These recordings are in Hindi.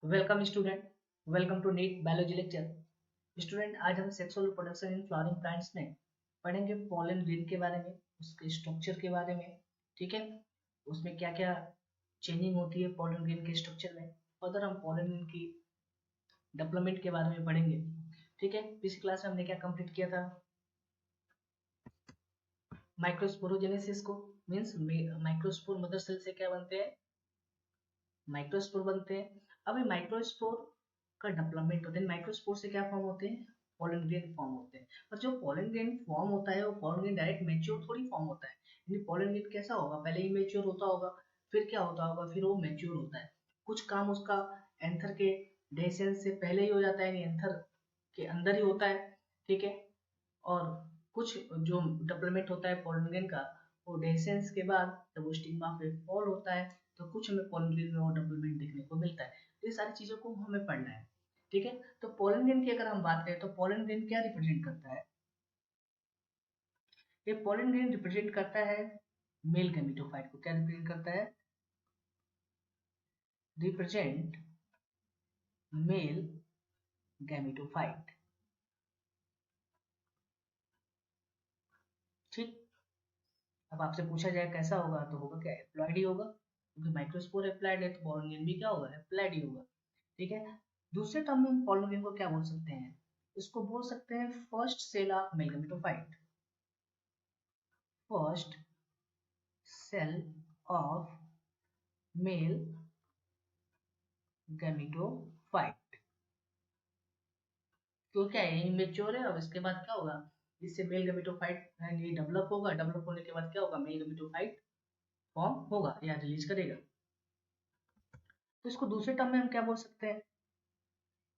Welcome student, welcome to NEET biology lecture. Student, आज हम sexual reproduction in flowering plants में पढ़ेंगे पॉलन ग्रेन के बारे में, उसके स्ट्रक्चर के बारे में। ठीक है, उसमें क्या क्या चेंजिंग होती है पॉलन ग्रेन के स्ट्रक्चर में। फर्दर हम पॉलन ग्रेन की डेवलपमेंट के बारे में पढ़ेंगे। ठीक है, पिछली क्लास में हमने क्या कंप्लीट किया था? माइक्रोस्पोरोजेनेसिस को, मीन्स माइक्रोस्पोर मदर सेल से क्या बनते हैं? माइक्रोस्पोर बनते हैं। अब ये माइक्रोस्पोर का डेवलपमेंट होता है। माइक्रोस्पोर से क्या फॉर्म होते हैं? पोलन ग्रेन फॉर्म होते हैं। और जो पोलन ग्रेन फॉर्म होता है वो पोलन ग्रेन डायरेक्ट मैच्योर थोड़ी फॉर्म होता है। यानी पोलन ग्रेन कैसा होगा? पहले ही मैच्योर होता होगा, फिर क्या होता होगा? फिर वो मैच्योर होता है। कुछ काम उसका एंथर के डेसेंस से पहले ही हो जाता है, यानी एंथर के अंदर ही होता है। ठीक है, और कुछ जो डेवलपमेंट होता है पोलन ग्रेन का, वो डेसेंस के बाद जब वो स्टिग्मा पे फॉल होता है तो कुछ हमें पोलन ग्रेन में वो डेवलपमेंट देखने को मिलता है। तो ये सारी चीजों को हमें पढ़ना है। ठीक है, तो पोलन ग्रेन की अगर हम बात करें तो पोलन ग्रेन क्या रिप्रेजेंट करता है? ये पोलन ग्रेन रिप्रेजेंट करता है मेल गैमेटोफाइट को। क्या रिप्रेजेंट करता है? Represent male gametophyte. ठीक, अब आपसे पूछा जाए कैसा होगा, तो होगा क्या? एप्लॉइड ही होगा, क्योंकि माइक्रोस्पोर एप्लाइड है तो पोलन ग्रेन भी क्या होगा? एप्लाइड ही होगा। ठीक है, दूसरे टर्म में हम पोलन ग्रेन को क्या बोल सकते हैं? इसको बोल सकते हैं first cell of male gametophyte. First cell of male gametophyte. क्यों? क्या है, इमेच्योर है। अब इसके बाद क्या होगा? इससे मेल गैमेटोफाइट ये डेवलप होगा। डेवलप होने के बाद क्या होगा? मेल गैमेटोफाइट फॉर्म होगा या रिलीज करेगा। तो इसको दूसरे टर्म में हम क्या बोल सकते हैं?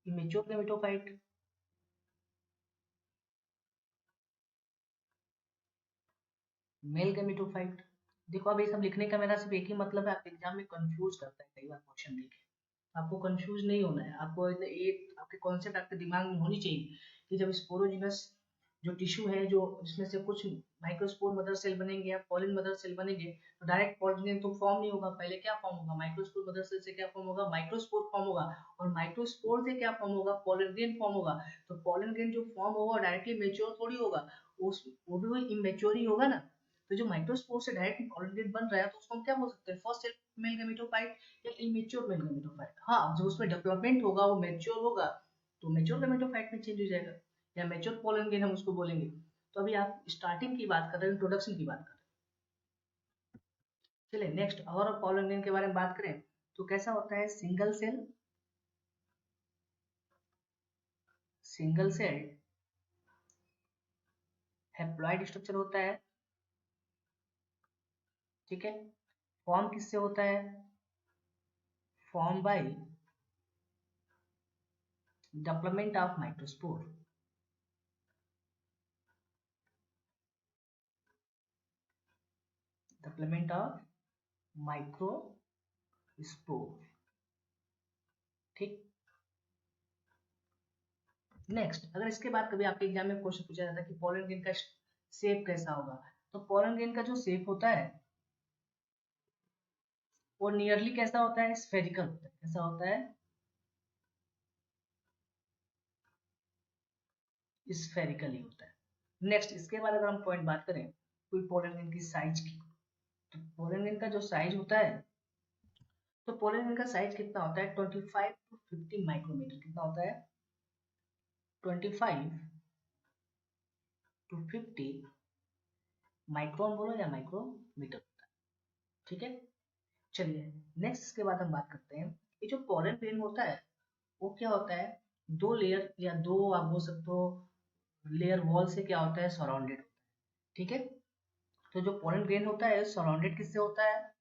Immature gametophyte. Male gametophyte. देखो, अब ये सब लिखने का मेरा सिर्फ एक ही मतलब है, आप एग्जाम में कंफ्यूज करता है कई बार क्वेश्चन देख के। आपको कंफ्यूज नहीं होना है, आपको एक आपके कॉन्सेप्ट आपके दिमाग में होनी चाहिए कि जब स्पोरोजिनस जो टिश्यू है, जो जिसमें से कुछ माइक्रोस्पोर मदर सेल बनेंगे या पॉलिन मदर सेल बनेंगे, तो डायरेक्ट पॉलिन तो फॉर्म नहीं होगा। पहले क्या फॉर्म होगा? माइक्रोस्पोर मदर सेल से क्या फॉर्म होगा? माइक्रोस्पोर फॉर्म होगा। और माइक्रोस्पोर से क्या फॉर्म होगा? पॉलिन ग्रेन फॉर्म होगा। तो पॉलिन ग्रेन जो फॉर्म होगा डायरेक्टली मेच्योर थोड़ी होगा, उस वो भी इमेच्योर ही होगा ना। तो जो माइक्रोस्पोर से डायरेक्ट पॉलिन ग्रेन बन रहा है तो उसको हम क्या बोल सकते हैं? फर्स्ट सेल मेल गैमेटोफाइट या इमेच्योर मेल गैमेटोफाइट। हाँ, जो उसमें डेवलपमेंट होगा वो मैच्योर होगा, तो मैच्योर गैमेटोफाइट में चेंज हो जाएगा, या मैच्योर पोलन ग्रेन हम उसको बोलेंगे। तो अभी आप स्टार्टिंग की बात कर रहे हैं, इंट्रोडक्शन की बात कर रहे हैं। चलिए नेक्स्ट, और पोलन ग्रेन के बारे में बात करें तो कैसा होता है? सिंगल सेल हैप्लॉइड स्ट्रक्चर होता है। ठीक है, फॉर्म किससे होता है? Form by development of microspore. Development of microspore. ठीक, नेक्स्ट, अगर इसके बाद कभी आपके एग्जाम में क्वेश्चन पूछा जाता है कि पोलन ग्रेन का शेप कैसा होगा, तो पोलन ग्रेन का जो शेप होता है वो नियरली कैसा होता है? स्फेरिकल होता है। कैसा होता है? स्फेरिकल ही होता है। नेक्स्ट, इसके बाद अगर हम पॉइंट बात करें कोई पोलन ग्रेन की साइज की, तो पोलन ग्रेन का जो साइज होता है, तो पोलन ग्रेन का साइज कितना होता है? 25 टू 50 माइक्रोमीटर। कितना होता है? 25 टू 50 माइक्रोन बोलो या माइक्रोमीटर। ठीक है, चलिए नेक्स्ट, इसके बाद हम बात करते हैं ये जो पोलन ग्रेन होता है वो क्या होता है? दो लेयर या दो आप बोल सकते हो लेयर वॉल से क्या होता है? सराउंडेड होता है। ठीक है, तो जो पोलन ग्रेन होता है सराउंडेड किससे होता है?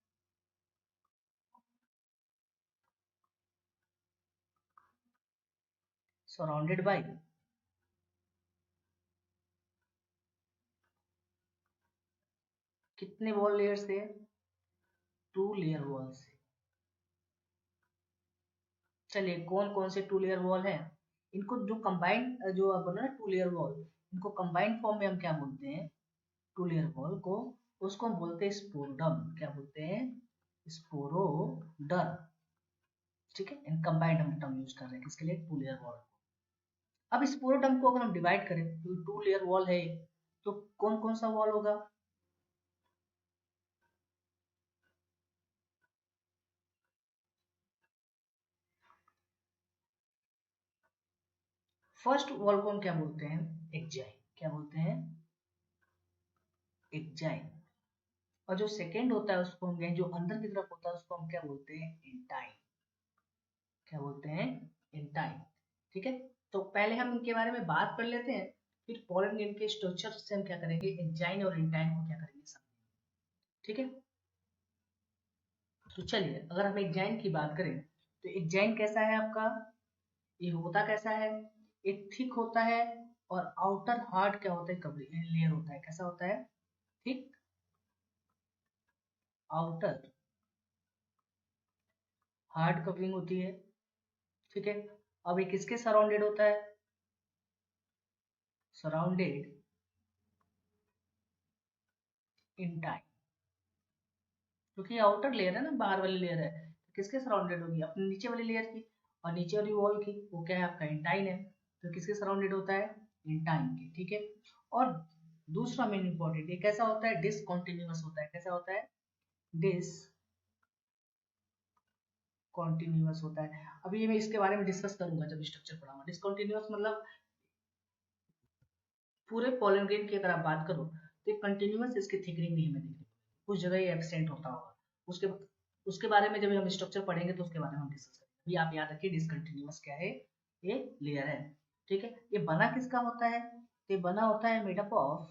सराउंडेड बाय कितने वॉल लेयर से? टू लेयर वॉल से। चलिए कौन कौन से टू लेयर वॉल है? इनको जो कंबाइंड जो आप बोला ना टू लेयर वॉल, इनको कंबाइंड फॉर्म में हम क्या बोलते हैं? टू लेयर वॉल को, उसको हम बोलते हैं स्पोरोडर्म। क्या बोलते हैं? स्पोरोडर्म। ठीक है, इन कंबाइंड हम टर्म यूज कर रहे हैं किसके लिए, टू लेयर वॉल। अब इस पूरे टर्म को अगर हम डिवाइड करें तो टू लेयर वॉल है, तो कौन कौन सा वॉल होगा, फर्स्ट वॉल को हम क्या बोलते हैं, एक्जाइन, क्या बोलते हैं, एक्जाइन। और जो सेकेंड होता है उसको हम, जो अंदर की तरफ होता है उसको हम क्या बोलते हैं, इंटाइन, क्या बोलते हैं, इंटाइन। ठीक है, तो पहले हम इनके बारे में बात कर लेते हैं, फिर पोलन ग्रेन के स्ट्रक्चर से हम क्या करेंगे, एक्जाइन और इंटाइन को क्या करेंगे समझेंगे। ठीक है, तो चलिए अगर हम एक्जाइन की बात करें तो एक्जाइन कैसा है आपका, ये होता कैसा है, एक थिक होता है और आउटर हार्ड क्या होता है, कवरिंग लेयर होता है, कैसा होता है, थिक आउटर हार्ड कवरिंग होती है। ठीक है, अब ये किसके सराउंडेड होता है, सराउंडेड इन टाइम, क्योंकि आउटर लेयर है ना, बाहर वाली लेयर है, तो किसके सराउंडेड होगी, अपने नीचे वाली लेयर की, और नीचे वाली वॉल की वो क्या है आपका, इंटाइन है, तो किसके सराउंडेड होता है, इंटाइन के। ठीक है, और दूसरा मेन इंपॉर्टेंट, ये कैसा होता है, डिसकंटिन्यूअस होता है, कैसा होता है, डिसकंटिन्यूअस होता है। अभी ये मैं इसके बारे में डिस्कस करूंगा जब स्ट्रक्चर पढ़ाऊंगा। डिसकंटिन्यूअस मतलब पूरे पोलन ग्रेन की अगर आप बात करो तो एक कंटिन्यूअस इसकी थिकनिंग नहीं हमें देखने, कुछ जगह ये एब्सेंट होता होगा, उसके उसके बारे में जब हम स्ट्रक्चर पढ़ेंगे तो उसके बारे में हम डिस्कस करेंगे। अभी आप याद रखिए डिसकंटिन्यूअस क्या है, ये लेयर है। ठीक है, ये बना किसका होता है, ये बना होता है मेडअप ऑफ,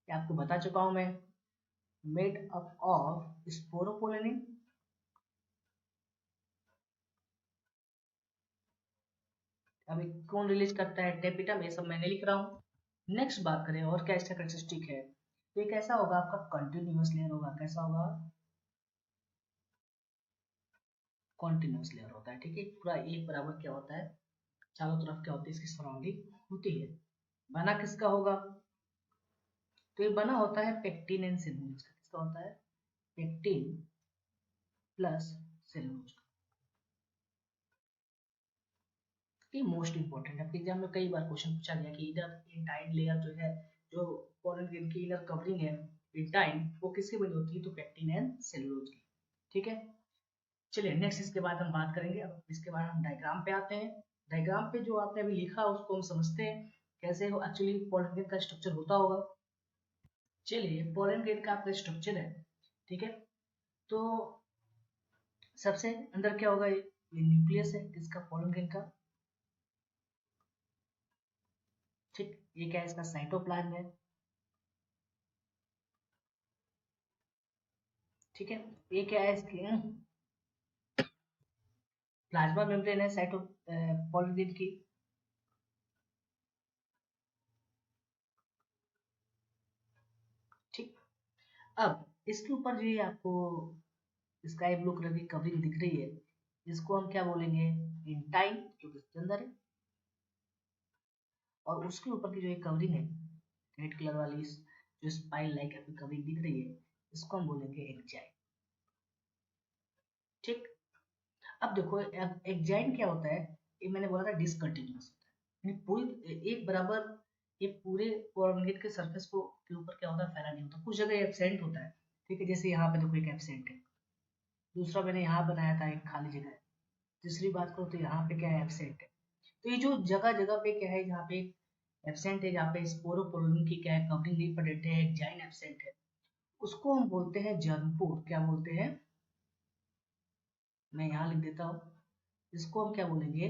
ये आपको बता चुका हूं मैं, मेड अप ऑफ स्पोरोपोलिन, अभी कौन रिलीज करता है, टेपिटम, ये सब मैंने लिख रहा हूँ। नेक्स्ट बात करें और क्या इसका कैरेक्टरिस्टिक है, तो ये कैसा होगा आपका, कंटिन्यूअस लेयर होगा, कैसा होगा, कॉन्टिन्यूस लेयर होता है। ठीक है, पूरा एक बराबर क्या होता है, चारों तरफ क्या होती है, इसकी सराउंडिंग होती है। बना किसका होगा, तो ये बना होता है पेक्टिन एंड सेलुलोज का, किसका होता है, पेक्टिन प्लस सेलुलोज का। ये मोस्ट इंपॉर्टेंट है, एग्जाम में कई बार क्वेश्चन पूछा गया कि इधर इंटाइन लेयर जो है, जो पोलन ग्रेन की इनर कवरिंग है इंटाइन, वो किसकी बनी होती है, तो पेक्टिन एंड सेलुलोज की। ठीक है, चलिए नेक्स्ट इसके बाद हम बात करेंगे, अब इसके बाद हम डायग्राम पे आते हैं। डायग्राम पे जो आपने अभी लिखा उसको हम समझते हैं कैसे वो एक्चुअली पोलन ग्रेन का स्ट्रक्चर होता होगा। चलिए पोलन ग्रेन का आपका स्ट्रक्चर है, ठीक है, तो सबसे अंदर क्या होगा, ये न्यूक्लियस है किसका, पोलन ग्रेन का। ठीक, ये क्या है, इसका साइटोप्लाज्म है। ठीक है, ये क्या है, इसकी प्लाज्मा मेम्ब्रेन है, साइटो पोलन ग्रेन की। ठीक, अब इसके ऊपर जो ये आपको स्काई ब्लू कलर की कवरिंग दिख रही है, इसको हम क्या बोलेंगे, इंटाइन, जो कि इसके अंदर है। और उसके ऊपर की जो एक कवरिंग है रेड कलर वाली, जो स्पाइल लाइक आपकी कवरिंग दिख रही है, इसको हम बोलेंगे एक्जाइन। ठीक, अब देखो एक्जाइन क्या होता है, ये मैंने बोला था डिसकंटिन्यूअस होता है, यानी पूरी एक बराबर ये पूरे ऑर्गेनेट के सरफेस को के ऊपर क्या होता है, फैला नहीं होता, कुछ जगह एब्सेंट होता है। ठीक है, जैसे यहाँ पे देखो एक एब्सेंट है, दूसरा मैंने यहाँ बनाया था एक खाली जगह है, तीसरी बात करो तो यहाँ पे क्या है, एब्सेंट है। तो ये जो जगह जगह पे क्या है, जहाँ पे एब्सेंट है, जहाँ पे स्पोरोपोलिन की क्या है, कवरिंग नहीं प्रेजेंट है, एक्जाइन एब्सेंट है, उसको हम बोलते हैं जर्मपोर। क्या बोलते हैं, मैं यहाँ लिख देता हूँ, इसको हम क्या बोलेंगे,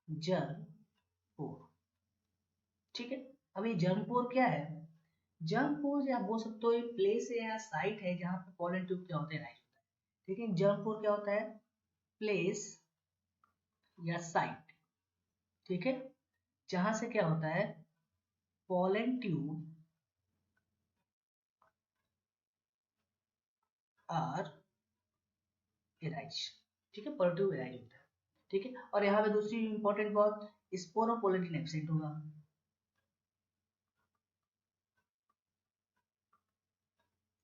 जर्मपोर। ठीक है, अब ये जर्मपोर क्या है, जर्मपोर या बोल सकते हो ये प्लेस है या साइट है जहाँ पे पोलन ट्यूब क्या होते हैं, राइज होता है। ठीक है, जर्मपोर क्या होता है, प्लेस या साइट। ठीक है, जहां से क्या होता है, पोलन ट्यूब आर एराइज। ठीक है, पोलन ट्यूब एराइज होता है। ठीक है, और यहाँ पे दूसरी इंपॉर्टेंट बात, स्पोरोपोलिन एब्सेंट होगा।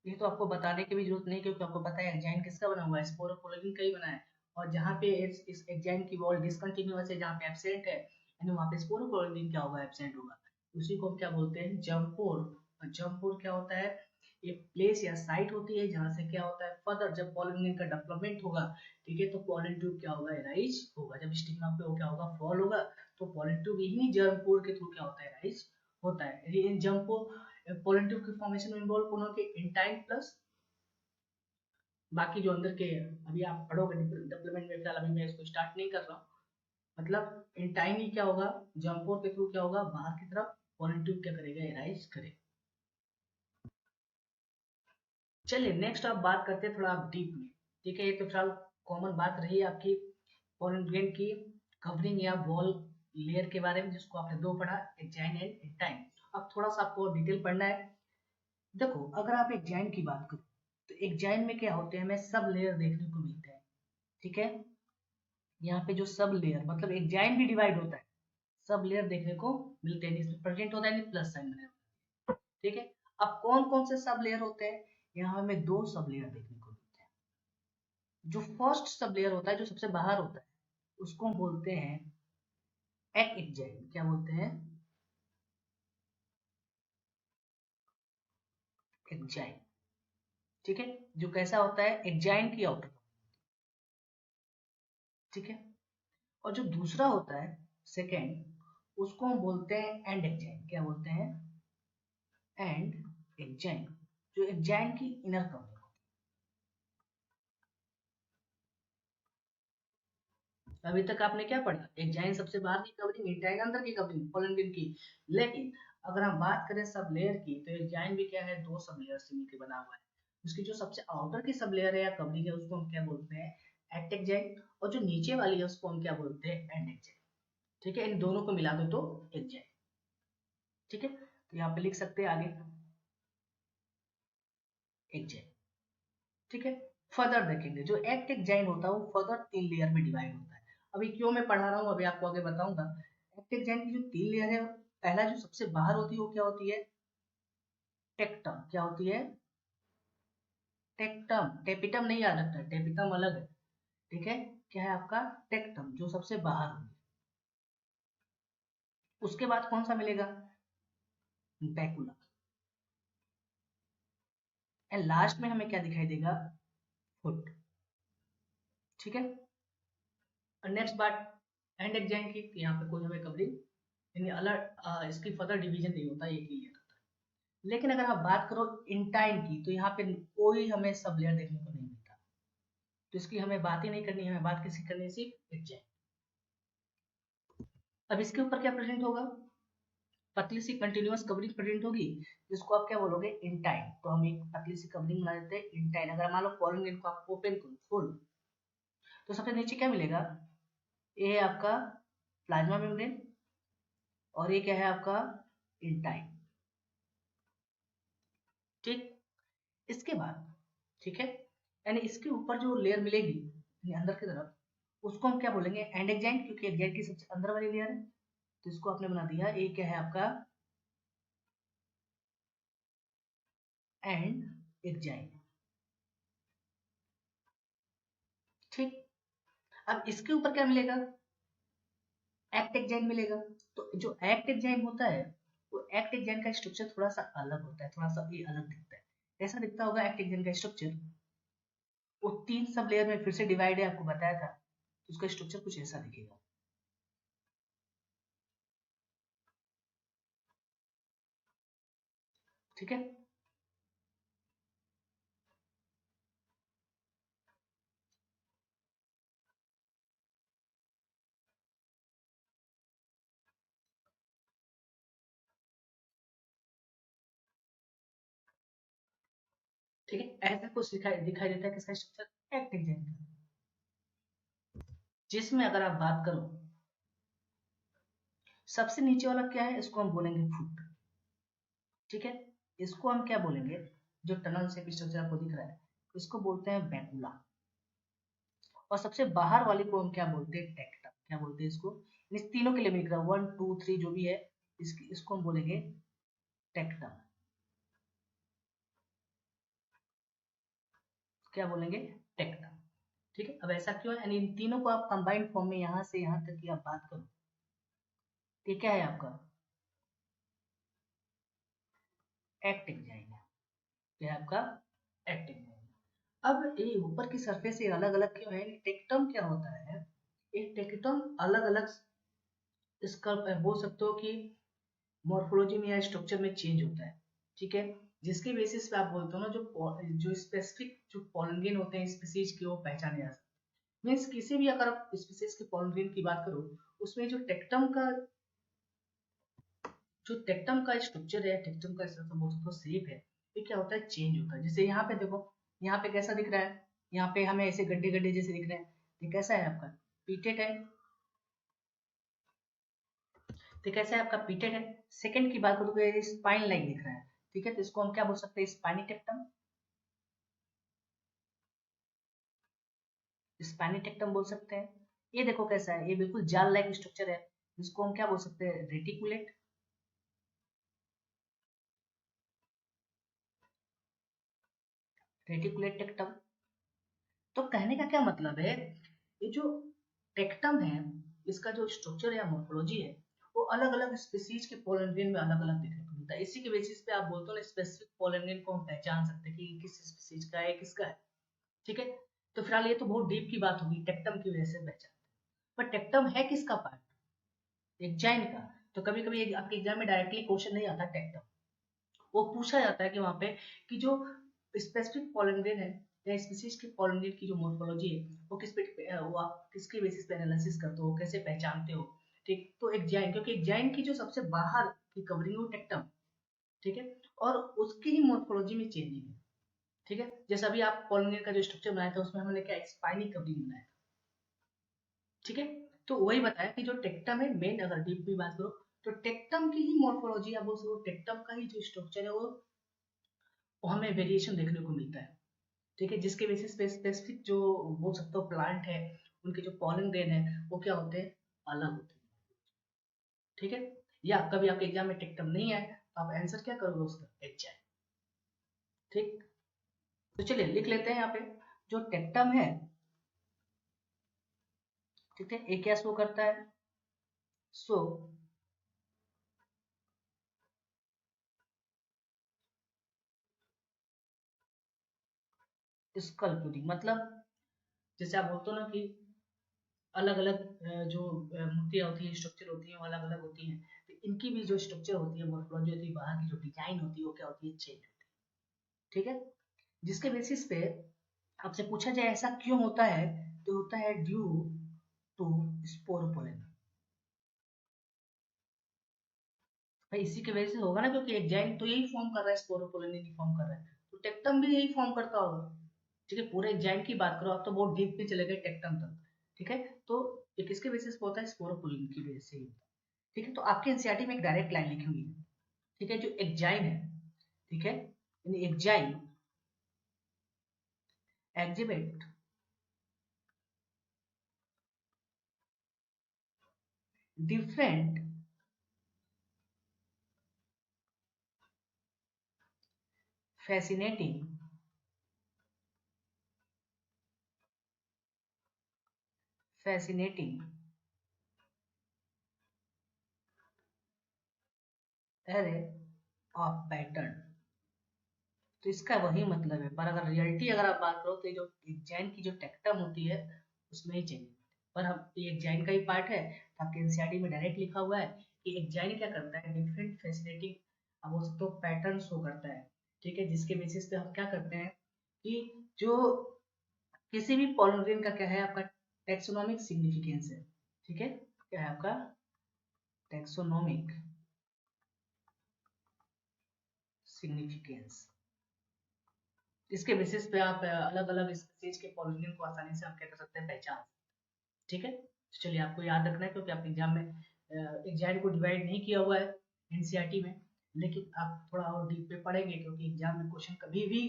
ये तो आपको बताने की भी जरूरत नहीं, क्योंकि आपको पता है एंजाइम किसका बना हुआ है, स्पोरोपोलिन का ही बना है। और जहाँ पे इस एंजाइम की वॉल डिसकंटिन्यूअस है, जहाँ पे एब्सेंट है, यानी वहाँ पे स्पोरोपोलिन क्या होगा, एब्सेंट होगा। उसी को हम क्या बोलते हैं, जम्पोर। और जम्पोर क्या होता है, एक प्लेस या साइट होती है जहाँ से क्या होता है, फर्दर जब पॉलिन का डेवलपमेंट होगा, ठीक है, तो पॉलिन ट्यूब क्या होगा, राइज होगा। जब स्टिग्मा पे वो क्या होगा, फॉल होगा, तो पॉलिन ट्यूब इन्हीं जम्पोर के थ्रू क्या होता है, राइज होता है। इन जम्पोर पॉलिन ट्यूब के फॉर्मेशन में इन्वॉल्व कौन होंगे, इंटाइन प्लस बाकी जो अंदर के, अभी आप पढ़ोगे डेवलपमेंट में, फिलहाल अभी मैं इसको स्टार्ट नहीं कर रहा हूँ। मतलब इन टाइम ही क्या होगा, जम्पोर के थ्रू क्या होगा, बाहर की तरफ पॉलिन ट्यूब क्या करेगा, एराइज करेगा। चलिए नेक्स्ट आप बात करते हैं थोड़ा आप डीप में, ठीक है। ये तो फिलहाल कॉमन बात रही है आपकी पॉलिन ग्लैंड की कवरिंग या वॉल लेयर के बारे में, जिसको आपने दो पढ़ा, एग्जाइन एंड इंटाइन। अब थोड़ा सा आपको डिटेल पढ़ना है। देखो अगर आप एग्जाइन की बात करो, तो एग्जाइन में क्या होते हैं, हमें सब लेयर देखने को मिलते हैं, ठीक है। यहाँ पे जो सब लेयर मतलब एग्जाइन भी डिवाइड होता है, सब लेयर देखने को मिलते हैं, इसमें प्रेजेंट होता है प्लस साइन बने, ठीक है। अब कौन कौन से सब लेयर होते हैं, यहाँ हमें दो सब लेयर देखने को मिलते हैं। जो फर्स्ट सब लेयर होता है, जो सबसे बाहर होता है, उसको हम बोलते हैं एक एग्जाइन। क्या बोलते हैं, एग्जाइन, ठीक है। जो कैसा होता है, एग्जाइन की आउटर, ठीक है। और जो दूसरा होता है सेकेंड, उसको हम बोलते हैं एंड एग्जाइन। क्या बोलते हैं, एंड एग्जाइन, जो एग्जाइन की इनर कवरिंग। अभी तक आपने क्या पढ़ा, एग्जाइन सबसे बाहर की कवरिंग, इंटाइन अंदर की कवरिंग पॉलन की। लेकिन अगर हम बात करें सब लेयर की, तो एग्जाइन भी क्या है, दो सब लेयर से मिलकर बना हुआ है। उसकी जो सबसे आउटर की सब लेयर है या कवरिंग है, उसको हम क्या बोलते हैं, एक्ट एग्जाइन। और जो नीचे वाली है उसको हम क्या बोलते हैं, एंड एग्जाइन, ठीक है। इन दोनों को मिला दो तो एग्जाइन, ठीक है। तो यहाँ पे लिख सकते हैं आगे एग्जाइन, ठीक है। फर्दर देखेंगे जो एक्ट एग्जाइन होता है वो फर्दर तीन लेयर में डिवाइड होता है। अभी क्यों मैं पढ़ा रहा हूँ, अभी आपको आगे बताऊंगा। एक्ट एग्जाइन की जो तीन लेयर है, पहला जो सबसे बाहर होती है वो क्या होती है, टेक्टम। क्या होती है, टेक्टम। टेपिटम नहीं याद रखना है, टेपिटम अलग है, ठीक है। क्या है आपका, टेक्टम, जो सबसे बाहर होगी। उसके बाद कौन सा मिलेगा, बैकुला। एंड लास्ट में हमें क्या दिखाई देगा, फुट, ठीक है। और नेक्स्ट बात एंड एग्जाइन की, तो यहाँ पे कोई हमें कवरिंग यानी अलग इसकी फर्दर डिवीजन नहीं होता, ये क्लियर होता है। लेकिन अगर आप बात करो इंटाइन की, तो यहाँ पे कोई हमें सब लेयर देखने को नहीं मिलता, तो इसकी हमें बात ही नहीं करनी है, हमें बात किसी करनी है, सिर्फ एग्जाइन। अब इसके ऊपर क्या प्रेजेंट होगा, पतली सी कंटिन्यूअस कवरिंग प्रेजेंट होगी, जिसको आप क्या बोलोगे, इंटाइन। तो हम एक पतली सी कवरिंग बना देते हैं इंटाइन। अगर मान लो पॉलिन इनको आप ओपन करो खोलो, तो सबसे नीचे क्या मिलेगा, ये है आपका प्लाज्मा मेम्ब्रेन, और ये क्या है आपका इंटाइन, ठीक। इसके बाद, ठीक है, यानी इसके ऊपर जो लेयर मिलेगी यानी अंदर की तरफ, उसको हम क्या बोलेंगे, एंड एग्जाइन, क्योंकि एग्जाइन की सबसे अंदर वाली लेयर है, तो इसको आपने बना दिया, ये क्या है आपका एंड एग्जाइन, ठीक। अब इसके ऊपर क्या मिलेगा, एक्ट एग्जाइन मिलेगा। तो जो एक्ट एग्जाइन होता है, वो एक्ट एग्जाइन का स्ट्रक्चर थोड़ा सा अलग होता है, थोड़ा सा ये अलग दिखता है। कैसा दिखता होगा एक्ट एग्जाइन का स्ट्रक्चर, वो तीन सब लेयर में फिर से डिवाइड है, आपको बताया था, तो उसका स्ट्रक्चर कुछ ऐसा दिखेगा, ठीक है। ठीक है, ऐसा कुछ दिखाई दिखाई देता है किसका स्ट्रक्चर, एक्ट एग्जाइन का। जिसमें अगर आप बात करो, सबसे नीचे वाला क्या है, इसको हम बोलेंगे फुट, ठीक है। इसको हम क्या बोलेंगे, जो टनल शेप स्ट्रक्चर आपको दिख रहा है, इसको बोलते हैं बैकुला। और सबसे बाहर वाले को हम क्या बोलते हैं, टेक्टम। क्या बोलते हैं इसको, इस तीनों के लिए मिल रहा है, 1 2 3 जो भी है, इसको हम बोलेंगे टेक्टम। क्या बोलेंगे, टेक्टम, ठीक है, अब ऐसा क्यों है, यानी इन तीनों को आप कंबाइंड फॉर्म में यहाँ से यहाँ तक की आप बात करो, ये क्या है आपका एक्ट एंजाइम है, ये है आपका एक्ट एंजाइम। अब ये ऊपर की सरफेस ये अलग अलग क्यों है, टेक्टम क्या होता है, एक टेक्टम अलग अलग इसका बोल सकते हो कि मॉर्फोलॉजी में या स्ट्रक्चर में चेंज होता है, ठीक है, जिसके बेसिस पे आप बोलते हो ना जो स्पेसिफिक जो पॉलन ग्रेन होते हैं स्पीसीज के वो पहचाने जा सकते, मीन्स किसी भी अगर आप स्पीसीज के पॉलन ग्रेन की बात करो उसमें जो टेक्टम का स्ट्रक्चर है, टेक्टम का बोल सकते हो शेप है, ये क्या होता है चेंज होता है। जैसे यहाँ पे देखो, यहाँ पे कैसा दिख रहा है, यहाँ पे हमें ऐसे गड्ढे गड्ढे जैसे दिख रहे हैं, ये कैसा है आपका पीटेड है, तो कैसा है आपका पीटेड है। सेकंड की बात करूँ तो स्पाइन लाइक दिख रहा है, ठीक है, तो इसको हम क्या बोल सकते हैं स्पाइनी टेक्टम, स्पाइनी टेक्टम बोल सकते हैं। ये देखो कैसा है, ये बिल्कुल जाल लाइक स्ट्रक्चर है, जिसको हम क्या बोल सकते हैं रेटिकुलेट, रेटिकुलेट टेक्टम। तो कहने का क्या मतलब है, ये जो टेक्टम है इसका जो स्ट्रक्चर या मॉर्फोलॉजी है वो अलग अलग स्पीसीज के पोलन ग्रेन में अलग अलग देखने को मिलता है। इसी के बेसिस पे आप बोलते हो ना स्पेसिफिक पोलन ग्रेन को हम पहचान सकते हैं कि किस स्पीसीज का है किसका है, ठीक है। तो फिलहाल ये तो बहुत डीप की बात होगी, टेक्टम की वजह से पहचान, पर टेक्टम है किसका पार्ट, एक जाइन का। तो कभी कभी आपके एग्जाम में डायरेक्टली क्वेश्चन नहीं आता टेक्टम, वो पूछा जाता है कि वहाँ पे कि जो स्पेसिफिक पॉलन ग्रेन है या स्पीसीज के पॉलन ग्रेन की जो मॉर्फोलॉजी है वो वो आप किसके बेसिस पे एनालिसिस करते हो, कैसे पहचानते हो, ठीक। तो एक जैन, क्योंकि एक जैन की जो सबसे बाहर की कवरिंग है वो टेक्टम, ठीक है, और उसकी ही मॉर्फोलॉजी में चेंजिंग है, ठीक है। जैसे अभी आप पॉलन ग्रेन का जो स्ट्रक्चर बनाया था उसमें हमने क्या स्पाइनी कवरिंग बनाया था, ठीक है। तो वही बताया कि जो टेक्टम है मेन, अगर डीप में बात करो तो टेक्टम की ही मॉर्फोलॉजी आप बोल सकते हो, टेक्टम का ही जो स्ट्रक्चर है वो हमें वेरिएशन देखने को मिलता है, ठीक है, जिसके बेसिस पे स्पेसिफिक जो बोल सकते हो प्लांट है उनके जो पॉलन ग्रेन है वो क्या होते हैं अलग होते हैं, ठीक है। या कभी आपके एग्जाम में टेक्टम नहीं आए तो आप आंसर क्या करोगे उसका एच आई, ठीक। तो चलिए लिख लेते हैं यहाँ पे जो टेक्टम है, ठीक है, ये क्या शो करता है, सो स्कल पुडिंग, मतलब जैसे आप बोलते हो ना कि अलग अलग जो मूर्तियाँ होती हैं स्ट्रक्चर होती हैं वो अलग अलग होती हैं, तो इनकी भी जो स्ट्रक्चर होती है मॉर्फोलॉजी होती है बाहर की जो डिजाइन होती है वो क्या होती है चेंज होती है, ठीक है। जिसके बेसिस पे आपसे पूछा जाए ऐसा क्यों होता है, तो होता है ड्यू टू स्पोरोपोलेन, भाई इसी की वजह से होगा ना, क्योंकि एग्जाइम तो यही फॉर्म कर रहा है स्पोरोपोलेन नहीं फॉर्म कर रहा है, तो टेक्टम भी यही फॉर्म करता होगा, ठीक है। पूरे एग्जाइम की बात करो आप तो बहुत डीप में चले गए टेक्टम तक, ठीक है। तो ये किसके बेसिस पे होता है स्पोरोपोलिन की वजह से ही होता है, ठीक है। तो आपके एनसीईआरटी में एक डायरेक्ट लाइन लिखी हुई है, ठीक है, जो एग्जाइन है, ठीक है, यानी exine exhibit different fascinating fascinating array of pattern, तो इसका वही मतलब है, पर अगर रियलिटी अगर आप बात करो तो ये जो जैन की जो टेक्टम होती है उसमें ही चेंज, पर हम ये जैन का ही पार्ट है, तो आपके एनसीईआरटी में डायरेक्ट लिखा हुआ है कि एक जैन क्या करता है डिफरेंट फैसिनेटिंग, अब हो सकते हो पैटर्न शो करता है, ठीक है, जिसके बेसिस पे हम क्या करते हैं कि जो किसी भी पॉलिनोमियल का क्या है आपका टेक्सोनोमिक सिग्निफिकेंस है, ठीक है, क्या है आपका टेक्सोनोमिक सिग्निफिकेंस, इसके बेसिस पे आप अलग अलग स्पीसीज के पॉलिनेशन को आसानी से हम क्या कर सकते हैं पहचान, ठीक है। तो चलिए आपको याद रखना है क्योंकि आपके एग्जाम में एग्जाम को डिवाइड नहीं किया हुआ है एनसीईआरटी में, लेकिन आप थोड़ा और डीप पे पढ़ेंगे क्योंकि एग्जाम में क्वेश्चन कभी भी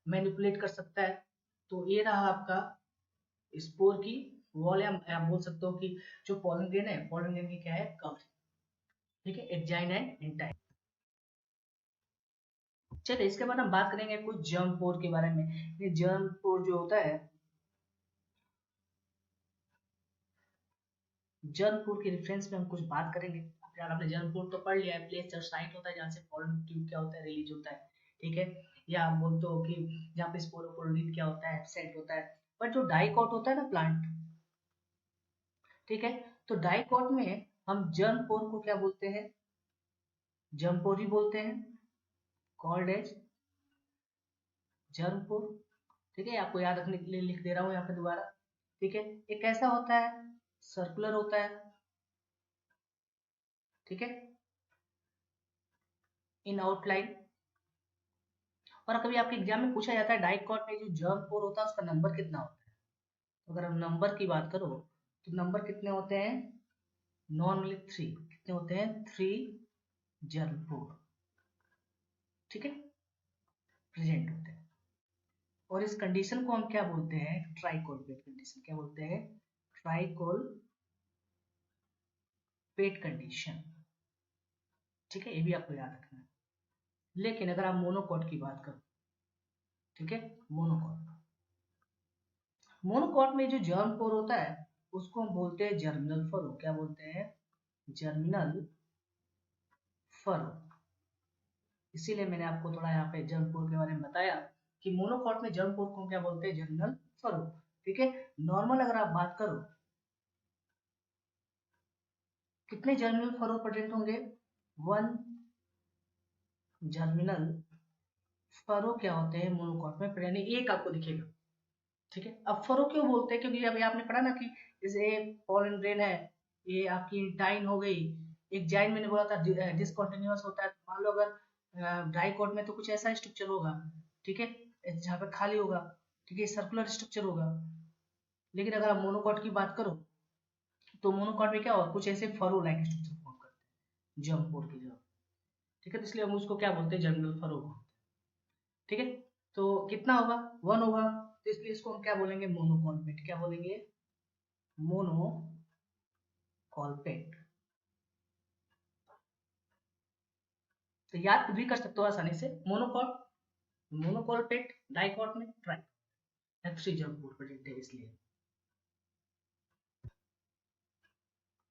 मैनिपुलेट कर सकता है। तो ये रहा आपका स्पोर की वॉल, या आप बोल सकते हो कि जो पॉलन ग्रेन है पॉलन ग्रेन की क्या है कवरिंग, ठीक है, एग्जाइन एंड इंटाइन। चलिए इसके बाद हम बात करेंगे कुछ जर्म पोर के बारे में। ये जर्म पोर जो होता है जर्मपोर के रेफरेंस में हम कुछ बात करेंगे। यार आपने जर्मपोर तो पढ़ लिया है, प्लेस जब साइट होता है जहाँ से पॉलन ट्यूब क्या होता है, रिलीज होता है, ठीक है। या आप बोलते हो कि जहाँ पे स्पोरोपोलिन क्या होता है, एब्सेंट होता है। बट जो डाइकॉट होता है ना प्लांट, ठीक है, तो डाइकॉट में हम जर्मपोर को क्या बोलते हैं, जर्मपोर ही बोलते हैं, कॉल्ड एज जर्मपोर, ठीक है। आपको याद रखने के लिए लिख दे रहा हूँ यहाँ पे दोबारा, ठीक है। एक ऐसा होता है, सर्कुलर होता है, ठीक है, इन आउटलाइन। और कभी आपके एग्जाम में पूछा जाता है डाइकॉट में जो जर्म पोर होता है उसका नंबर कितना होता है। तो अगर हम नंबर की बात करो तो नंबर कितने होते हैं, नॉर्मली 3, कितने होते हैं, 3 जर्म पोर, ठीक है, प्रेजेंट होते हैं। और इस कंडीशन को हम क्या बोलते हैं, ट्राइकोलपेट कंडीशन, क्या बोलते हैं, ट्राइकोलपेट कंडीशन, ठीक है। ये भी आपको याद रखना है। लेकिन अगर आप मोनोकॉट की बात करो, ठीक है, मोनोकॉट, मोनोकॉट में जो जर्म पोर होता है उसको हम बोलते हैं जर्मिनल फरो, क्या बोलते हैं, जर्मिनल फरो। इसीलिए मैंने आपको थोड़ा यहाँ पे जर्म पोर के बारे में बताया कि मोनोकॉट में जर्म पोर को क्या बोलते हैं, जर्मिनल फरो, ठीक है। नॉर्मल अगर आप बात करो कितने जर्मिनल फरो प्रेजेंट होंगे, 1 जर्मिनल फरो क्या होते हैं मोनोकॉट में, यानी एक आपको दिखेगा, ठीक है। अब फरो क्यों बोलते हैं, क्योंकि अभी आपने पढ़ा ना कि जैसे पॉलन ग्रेन है, ये आपकी डाइन हो गई, एक जाइन मैंने बोला था डिसकंटिन्यूअस होता है। तो मान लो अगर डाइकॉट में तो कुछ ऐसा स्ट्रक्चर होगा, ठीक है, जहाँ पे खाली होगा, ठीक है, सर्कुलर स्ट्रक्चर होगा। लेकिन अगर आप मोनोकॉट की बात करो तो मोनोकॉट में क्या होगा, कुछ ऐसे फरो लाइक स्ट्रक्चर फॉर्म करते हैं जर्म की जगह, ठीक है। तो इसलिए हम उसको क्या बोलते हैं, जर्मिनल फरो, ठीक है। तो कितना होगा, 1 होगा, तो इसलिए इसको हम क्या बोलेंगे, मोनोकॉल्पेट, क्या बोलेंगे, मोनोकॉल्पेट। तो याद खुद भी कर सकते हो आसानी से, मोनोकॉट, मोनोकॉल्पेट, डाइकॉट में ट्राई, एक्सी जर्म प्रेजेंट है इसलिए।